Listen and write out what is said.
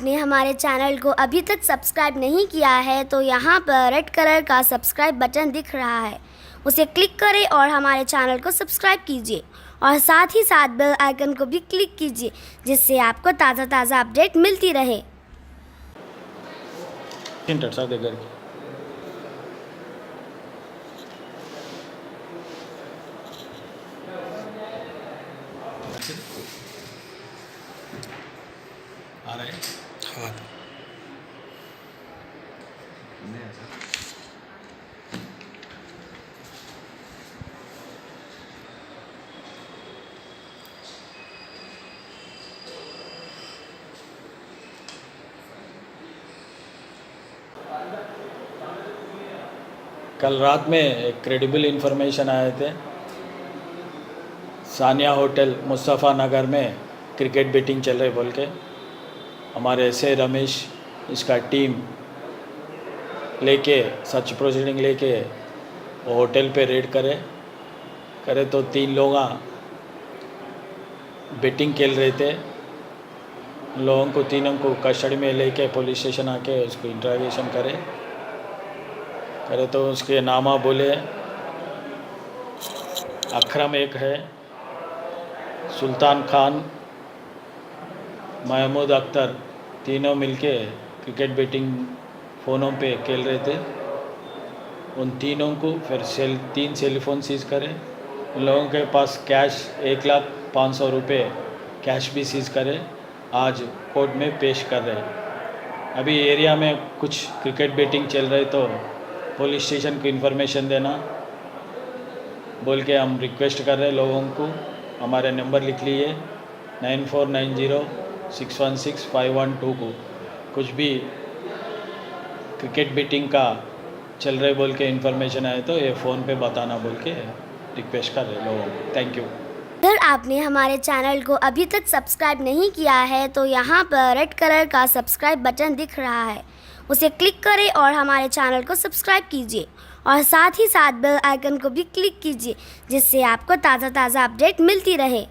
आपने हमारे चैनल को अभी तक सब्सक्राइब नहीं किया है तो यहाँ पर रेड कलर का सब्सक्राइब बटन दिख रहा है, उसे क्लिक करें और हमारे चैनल को सब्सक्राइब कीजिए और साथ ही साथ बेल आइकन को भी क्लिक कीजिए, जिससे आपको ताज़ा अपडेट मिलती रहे। साथ घर की आ रहा है। हाँ कल रात में एक क्रेडिबल इन्फॉर्मेशन आए थे, सानिया होटल मुस्तफ़ा नगर में क्रिकेट बेटिंग चल रही बोल के। हमारे एसए रमेश इसका टीम लेके सच प्रोसीडिंग लेके वो होटल पे रेड करे तो 3 लोग बेटिंग खेल रहे थे। लोगों को तीनों को कस्टडी में लेके पुलिस स्टेशन आके उसको इंटरोगेशन करे तो उसके नामा बोले अकरम एक है, सुल्तान खान, महमूद अख्तर, तीनों मिलके क्रिकेट बेटिंग फ़ोनों पे खेल रहे थे। उन तीनों को फिर 3 सेलफोन सीज़ करे। उन लोगों के पास कैश 1,05,000 रुपये कैश भी सीज़ करे। आज कोर्ट में पेश कर रहे। अभी एरिया में कुछ क्रिकेट बेटिंग चल रहे तो पुलिस स्टेशन को इन्फॉर्मेशन देना बोल के हम रिक्वेस्ट कर रहे हैं लोगों को। हमारे नंबर लिख लिए 9490616512 को। कुछ भी क्रिकेट बेटिंग का चल रहे बोल के इन्फॉर्मेशन आए तो ये फ़ोन पे बताना बोल के रिक्वेस्ट कर रहे लोगों को। Thank you. अगर आपने हमारे चैनल को अभी तक सब्सक्राइब नहीं किया है तो यहाँ पर रेड कलर का सब्सक्राइब बटन दिख रहा है, उसे क्लिक करें और हमारे चैनल को सब्सक्राइब कीजिए और साथ ही साथ बेल आइकन को भी क्लिक कीजिए, जिससे आपको ताज़ा अपडेट मिलती रहे।